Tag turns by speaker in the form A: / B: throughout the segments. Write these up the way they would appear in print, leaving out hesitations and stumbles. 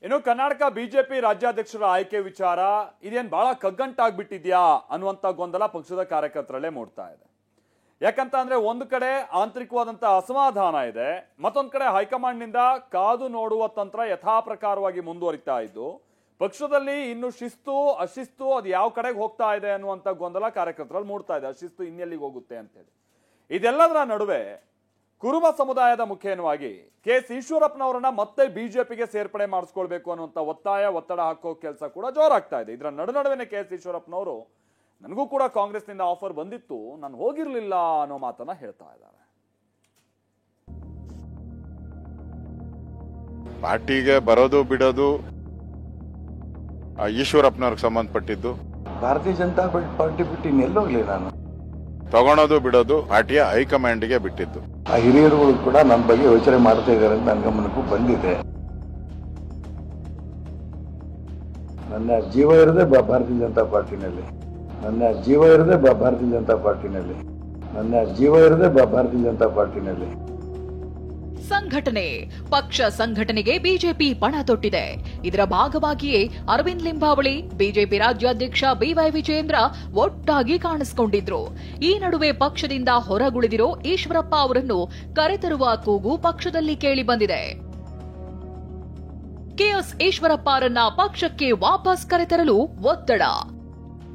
A: ಇನ್ನು ಕರ್ನಾಟಕ ಬಿಜೆಪಿ ರಾಜ್ಯಾಧ್ಯಕ್ಷರ ಆಯ್ಕೆ ವಿಚಾರ ಇದೇನು ಬಹಳ ಕಗ್ಗಂಟಾಗ್ಬಿಟ್ಟಿದ್ಯಾ ಅನ್ನುವಂತ ಗೊಂದಲ ಪಕ್ಷದ ಕಾರ್ಯಕರ್ತರಲ್ಲೇ ಮೂಡ್ತಾ ಇದೆ. ಯಾಕಂತ ಅಂದ್ರೆ ಒಂದು ಕಡೆ ಆಂತರಿಕವಾದಂತ ಅಸಮಾಧಾನ ಇದೆ, ಮತ್ತೊಂದು ಕಡೆ ಹೈಕಮಾಂಡ್ ನಿಂದ ಕಾದು ನೋಡುವ ತಂತ್ರ ಯಥಾಪ್ರಕಾರವಾಗಿ ಮುಂದುವರಿತಾ ಇದ್ದು ಪಕ್ಷದಲ್ಲಿ ಇನ್ನು ಶಿಸ್ತು ಅಶಿಸ್ತು ಅದು ಯಾವ ಕಡೆಗೆ ಹೋಗ್ತಾ ಇದೆ ಅನ್ನುವಂತ ಗೊಂದಲ ಕಾರ್ಯಕರ್ತರಲ್ಲಿ ಮೂಡ್ತಾ ಇದೆ. ಅಶಿಸ್ತು ಇನ್ನೆಲ್ಲಿಗೆ ಹೋಗುತ್ತೆ ಅಂತ ಹೇಳಿ ಇದೆಲ್ಲದರ ನಡುವೆ ಕುರುಬ ಸಮುದಾಯದ ಮುಖೇನವಾಗಿ ಕೆ.ಎಸ್. ಈಶ್ವರಪ್ಪನವರನ್ನ ಮತ್ತೆ ಬಿಜೆಪಿಗೆ ಸೇರ್ಪಡೆ ಮಾಡಿಸ್ಕೊಳ್ಬೇಕು ಅನ್ನುವಂತ ಒತ್ತಡ ಹಾಕೋ ಕೆಲಸ ಕೂಡ ಜೋರಾಗ್ತಾ ಇದೆ. ಇದರ ನಡುವೆ ಕೆ.ಎಸ್. ಈಶ್ವರಪ್ಪನವರು ನನಗೂ ಕೂಡ ಕಾಂಗ್ರೆಸ್ನಿಂದ ಆಫರ್ ಬಂದಿತ್ತು, ನಾನು ಹೋಗಿರ್ಲಿಲ್ಲ ಅನ್ನೋ ಮಾತನ್ನ ಹೇಳ್ತಾ ಇದ್ದಾರೆ.
B: ಪಾರ್ಟಿಗೆ ಬರೋದು ಬಿಡೋದು ಈಶ್ವರಪ್ಪನವ್ರಿಗೆ ಸಂಬಂಧಪಟ್ಟಿದ್ದು.
C: ಭಾರತೀಯ ಜನತಾ ಪಾರ್ಟಿ ಬಿಟ್ಟು ಇನ್ನೆಲ್ಲೋಗ್ಲಿ ನಾನು.
B: ತಗೊಳೋದು ಬಿಡೋದು ಪಾರ್ಟಿಯ ಹೈಕಮಾಂಡ್ಗೆ ಬಿಟ್ಟಿದ್ದು.
C: ಆ ಹಿರಿಯರುಗಳು ಕೂಡ ನನ್ನ ಬಗ್ಗೆ ಯೋಚನೆ ಮಾಡ್ತಾ ಇದ್ದಾರೆ ಅಂತ ನನ್ನ ಗಮನಕ್ಕೂ ಬಂದಿದೆ. ನನ್ನ ಜೀವ ಇರದೆ ಭಾರತೀಯ ಜನತಾ ಪಾರ್ಟಿನಲ್ಲಿ, ನನ್ನ ಜೀವ ಇರದೆ ಭಾರತೀಯ ಜನತಾ ಪಾರ್ಟಿನಲ್ಲಿ, ನನ್ನ ಜೀವ ಇರದೆ ಭಾರತೀಯ ಜನತಾ ಪಾರ್ಟಿನಲ್ಲಿ.
D: ಸಂಘಟನೆ ಪಕ್ಷ ಸಂಘಟನೆಗೆ ಬಿಜೆಪಿ ಪಣ ತೊಟ್ಟಿದೆ. ಇದರ ಭಾಗವಾಗಿಯೇ ಅರವಿಂದ್ ಲಿಂಬಾವಳಿ, ಬಿಜೆಪಿ ರಾಜ್ಯಾಧ್ಯಕ್ಷ ಬಿವೈ ವಿಜಯೇಂದ್ರ ಒಟ್ಟಾಗಿ ಕಾಣಿಸಿಕೊಂಡಿದ್ರು. ಈ ನಡುವೆ ಪಕ್ಷದಿಂದ ಹೊರಗುಳಿದಿರೋ ಈಶ್ವರಪ್ಪ ಅವರನ್ನು ಕರೆತರುವ ಕೂಗು ಪಕ್ಷದಲ್ಲಿ ಕೇಳಿ ಬಂದಿದೆ. ಕೆ.ಎಸ್. ಈಶ್ವರಪ್ಪ ಅವರನ್ನ ಪಕ್ಷಕ್ಕೆ ವಾಪಸ್ ಕರೆತರಲು ಒತ್ತಡ.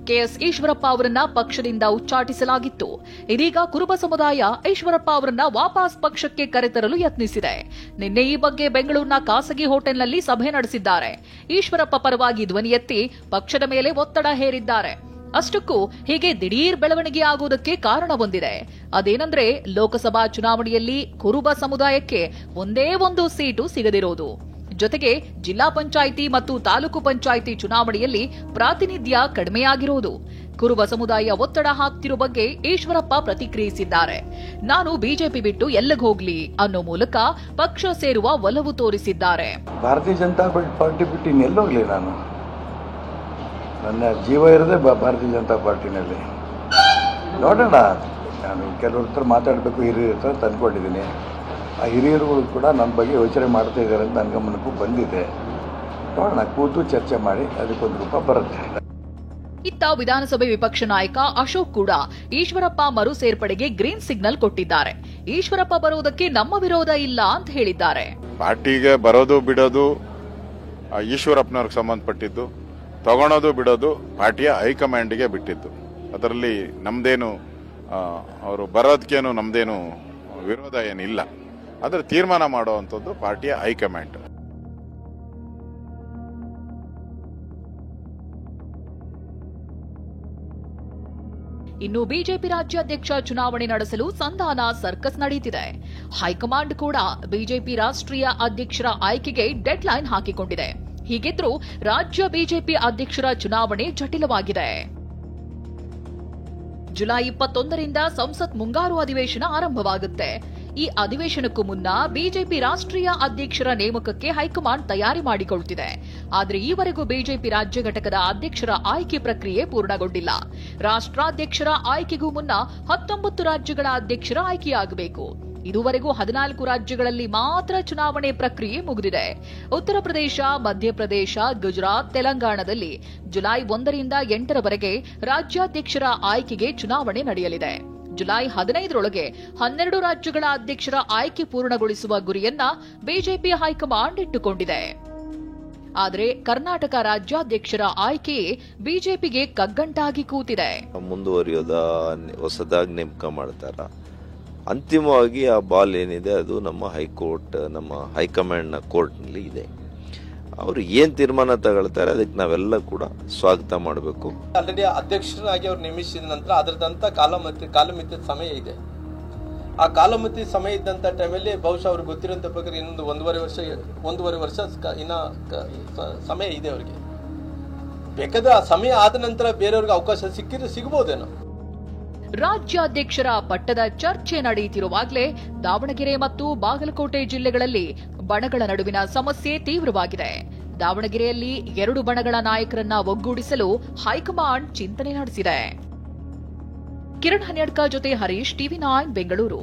D: ಕೆ.ಎಸ್. ಈಶ್ವರಪ್ಪ ಅವರನ್ನ ಪಕ್ಷದಿಂದ ಉಚ್ಚಾಟಿಸಲಾಗಿತ್ತು. ಇದೀಗ ಕುರುಬ ಸಮುದಾಯ ಈಶ್ವರಪ್ಪ ಅವರನ್ನ ವಾಪಸ್ ಪಕ್ಷಕ್ಕೆ ಕರೆತರಲು ಯತ್ನಿಸಿದೆ. ನಿನ್ನೆ ಈ ಬಗ್ಗೆ ಬೆಂಗಳೂರಿನ ಖಾಸಗಿ ಹೋಟೆಲ್ನಲ್ಲಿ ಸಭೆ ನಡೆಸಿದ್ದಾರೆ. ಈಶ್ವರಪ್ಪ ಪರವಾಗಿ ಧ್ವನಿ ಎತ್ತಿ ಪಕ್ಷದ ಮೇಲೆ ಒತ್ತಡ ಹೇರಿದ್ದಾರೆ. ಅಷ್ಟಕ್ಕೂ ಹೀಗೆ ದಿಢೀರ್ ಬೆಳವಣಿಗೆ ಆಗುವುದಕ್ಕೆ ಕಾರಣವೊಂದಿದೆ. ಅದೇನೆಂದ್ರೆ ಲೋಕಸಭಾ ಚುನಾವಣೆಯಲ್ಲಿ ಕುರುಬ ಸಮುದಾಯಕ್ಕೆ ಒಂದೇ ಒಂದು ಸೀಟು ಸಿಗದಿರೋದು, ಜೊತೆಗೆ ಜಿಲ್ಲಾ ಪಂಚಾಯಿತಿ ಮತ್ತು ತಾಲೂಕು ಪಂಚಾಯಿತಿ ಚುನಾವಣೆಯಲ್ಲಿ ಪ್ರಾತಿನಿಧ್ಯ ಕಡಿಮೆಯಾಗಿರುವುದು. ಕುರುಬ ಸಮುದಾಯ ಒತ್ತಡ ಹಾಕ್ತಿರೋ ಬಗ್ಗೆ ಈಶ್ವರಪ್ಪ ಪ್ರತಿಕ್ರಿಯಿಸಿದ್ದಾರೆ. ನಾನು ಬಿಜೆಪಿ ಬಿಟ್ಟು ಎಲ್ಲಿಗೆ ಹೋಗ್ಲಿ ಅನ್ನೋ ಮೂಲಕ ಪಕ್ಷ ಸೇರುವ ಒಲವು ತೋರಿಸಿದ್ದಾರೆ.
C: ಭಾರತೀಯ ಜನತಾ ಪಾರ್ಟಿ ಬಿಟ್ಟು ಇನ್ನೆಲ್ಲೋಗ್ಲಿ ನಾನು. ನನ್ನ ಜೀವ ಇರದೆ ಭಾರತೀಯ ಜನತಾ ಪಾರ್ಟಿನಲ್ಲಿ. ನೋಡೋಣ, ನಾನು ಕೆಲವ್ರ ಹತ್ರ ಮಾತಾಡಬೇಕು, ಹಿರಿಯರ ಹತ್ರ ತಂದ್ಕೊಂಡಿದ್ದೀನಿ. ಆ ಹಿರಿಯರುಗಳು ಕೂಡ ನನ್ನ ಬಗ್ಗೆ ಯೋಚನೆ ಮಾಡ್ತಾ ಇದ್ದಾರೆ ಅಂತ ನನ್ನ ಗಮನಕ್ಕೂ ಬಂದಿದೆ. ನೋಡೋಣ, ಕೂತು ಚರ್ಚೆ ಮಾಡಿ ಅದಕ್ಕೊಂದು ರೂಪ ಬರುತ್ತೆ.
D: ಇತ್ತ ವಿಧಾನಸಭೆ ವಿಪಕ್ಷ ನಾಯಕ ಅಶೋಕ್ ಕೂಡ ಈಶ್ವರಪ್ಪ ಮರು ಸೇರ್ಪಡೆಗೆ ಗ್ರೀನ್ ಸಿಗ್ನಲ್ ಕೊಟ್ಟಿದ್ದಾರೆ. ಈಶ್ವರಪ್ಪ ಬರುವುದಕ್ಕೆ ನಮ್ಮ ವಿರೋಧ ಇಲ್ಲ ಅಂತ ಹೇಳಿದ್ದಾರೆ.
B: ಪಾರ್ಟಿಗೆ ಬರೋದು ಬಿಡೋದು ಈಶ್ವರಪ್ಪನವ್ರಿಗೆ ಸಂಬಂಧಪಟ್ಟಿದ್ದು. ತಗೊಳೋದು ಬಿಡೋದು ಪಾರ್ಟಿಯ ಹೈಕಮಾಂಡ್ಗೆ ಬಿಟ್ಟಿದ್ದು. ಅದರಲ್ಲಿ ನಮ್ದೇನು ಅವರು ಬರೋದಕ್ಕೇನು ನಮ್ದೇನು ವಿರೋಧ ಏನಿಲ್ಲ. ಅದರ ತೀರ್ಮಾನ ಮಾಡುವಂಥದ್ದು ಪಾರ್ಟಿಯ ಹೈಕಮಾಂಡ್.
D: ಇನ್ನು ಬಿಜೆಪಿ ರಾಜ್ಯಾಧ್ಯಕ್ಷ ಚುನಾವಣೆ ನಡೆಸಲು ಸಂಧಾನ ಸರ್ಕಸ್ ನಡೆಯುತ್ತಿದೆ. ಹೈಕಮಾಂಡ್ ಕೂಡ ಬಿಜೆಪಿ ರಾಷ್ಟ್ರೀಯ ಅಧ್ಯಕ್ಷರ ಆಯ್ಕೆಗೆ ಡೆಡ್ ಲೈನ್ ಹಾಕಿಕೊಂಡಿದೆ. ಹೀಗಿದ್ರೂ ರಾಜ್ಯ ಬಿಜೆಪಿ ಅಧ್ಯಕ್ಷರ ಚುನಾವಣೆ ಜಟಿಲವಾಗಿದೆ. ಜುಲೈ 21ರಿಂದ ಸಂಸತ್ ಮುಂಗಾರು ಅಧಿವೇಶನ ಆರಂಭವಾಗುತ್ತೆ. ಈ ಅಧಿವೇಶನಕ್ಕೂ ಮುನ್ನ ಬಿಜೆಪಿ ರಾಷ್ಟ್ರೀಯ ಅಧ್ಯಕ್ಷರ ನೇಮಕಕ್ಕೆ ಹೈಕಮಾಂಡ್ ತಯಾರಿ ಮಾಡಿಕೊಳ್ಳುತ್ತಿದೆ. ಆದರೆ ಈವರೆಗೂ ಬಿಜೆಪಿ ರಾಜ್ಯ ಘಟಕದ ಅಧ್ಯಕ್ಷರ ಆಯ್ಕೆ ಪ್ರಕ್ರಿಯೆ ಪೂರ್ಣಗೊಂಡಿಲ್ಲ. ರಾಷ್ಟ್ರಾಧ್ಯಕ್ಷರ ಆಯ್ಕೆಗೂ ಮುನ್ನ 19 ರಾಜ್ಯಗಳ ಅಧ್ಯಕ್ಷರ ಆಯ್ಕೆಯಾಗಬೇಕು. ಇದುವರೆಗೂ 14 ರಾಜ್ಯಗಳಲ್ಲಿ ಮಾತ್ರ ಚುನಾವಣೆ ಪ್ರಕ್ರಿಯೆ ಮುಗಿದಿದೆ. ಉತ್ತರ ಪ್ರದೇಶ, ಮಧ್ಯಪ್ರದೇಶ, ಗುಜರಾತ್, ತೆಲಂಗಾಣದಲ್ಲಿ ಜುಲೈ 1ರಿಂದ 8ರವರೆಗೆ ರಾಜ್ಯಾಧ್ಯಕ್ಷರ ಆಯ್ಕೆಗೆ ಚುನಾವಣೆ ನಡೆಯಲಿದೆ. ಜುಲೈ 15ರೊಳಗೆ 12 ರಾಜ್ಯಗಳ ಅಧ್ಯಕ್ಷರ ಆಯ್ಕೆ ಪೂರ್ಣಗೊಳಿಸುವ ಗುರಿಯನ್ನ ಬಿಜೆಪಿ ಹೈಕಮಾಂಡ್ ಇಟ್ಟುಕೊಂಡಿದೆ. ಆದರೆ ಕರ್ನಾಟಕ ರಾಜ್ಯಾಧ್ಯಕ್ಷರ ಆಯ್ಕೆಯೇ ಬಿಜೆಪಿಗೆ ಕಗ್ಗಂಟಾಗಿ ಕೂತಿದೆ.
E: ಮುಂದುವರಿಯೋದ ಹೊಸದಾಗಿ ನೇಮಕ ಮಾಡ್ತಾರ. ಅಂತಿಮವಾಗಿ ಆ ಬಾಲ್ ಏನಿದೆ ಅದು ನಮ್ಮ ಹೈಕೋರ್ಟ್, ನಮ್ಮ ಹೈಕಮಾಂಡ್ನ ಕೋರ್ಟ್ನಲ್ಲಿ ಇದೆ. ಅವರು ಏನ್ ತೀರ್ಮಾನ ತಗೊಳ್ತಾರೆ ಅದಕ್ಕೆ ನಾವೆಲ್ಲ ಕೂಡ ಸ್ವಾಗತ ಮಾಡಬೇಕು.
F: ಆಲ್ರೆಡಿ ಅಧ್ಯಕ್ಷರಾಗಿ ಅವ್ರು ನೇಮಿಸಿದ ನಂತರ ಅದರದಂತ ಕಾಲಮಿತಿ ಸಮಯ ಇದೆ. ಆ ಕಾಲಮಿತಿ ಸಮಯ ಇದ್ದಂತ ಟೈಮಲ್ಲಿ ಬಹುಶಃ ಅವ್ರಿಗೆ ಗೊತ್ತಿರೋಂಥ ಪ್ರಕಾರ ಇನ್ನೊಂದು ಒಂದೂವರೆ ವರ್ಷ ಇನ್ನ ಸಮಯ ಇದೆ ಅವರಿಗೆ. ಬೇಕಾದ್ರೆ ಆ ಸಮಯ ಆದ ನಂತರ ಬೇರೆಯವ್ರಿಗೆ ಅವಕಾಶ ಸಿಗಬಹುದೇನೋ.
D: ರಾಜ್ಯಾಧ್ಯಕ್ಷರ ಪಟ್ಟದ ಚರ್ಚೆ ನಡೆಯುತ್ತಿರುವಾಗಲೇ ದಾವಣಗೆರೆ ಮತ್ತು ಬಾಗಲಕೋಟೆ ಜಿಲ್ಲೆಗಳಲ್ಲಿ ಬಣಗಳ ನಡುವಿನ ಸಮಸ್ಯೆ ತೀವ್ರವಾಗಿದೆ. ದಾವಣಗೆರೆಯಲ್ಲಿ 2 ಬಣಗಳ ನಾಯಕರನ್ನ ಒಗ್ಗೂಡಿಸಲು ಹೈಕಮಾಂಡ್ ಚಿಂತನೆ ನಡೆಸಿದೆ. ಕಿರಣ್ ಹನ್ಯಡ್ಕ ಜೊತೆ ಹರೀಶ್, ಟಿವಿ9 ಬೆಂಗಳೂರು.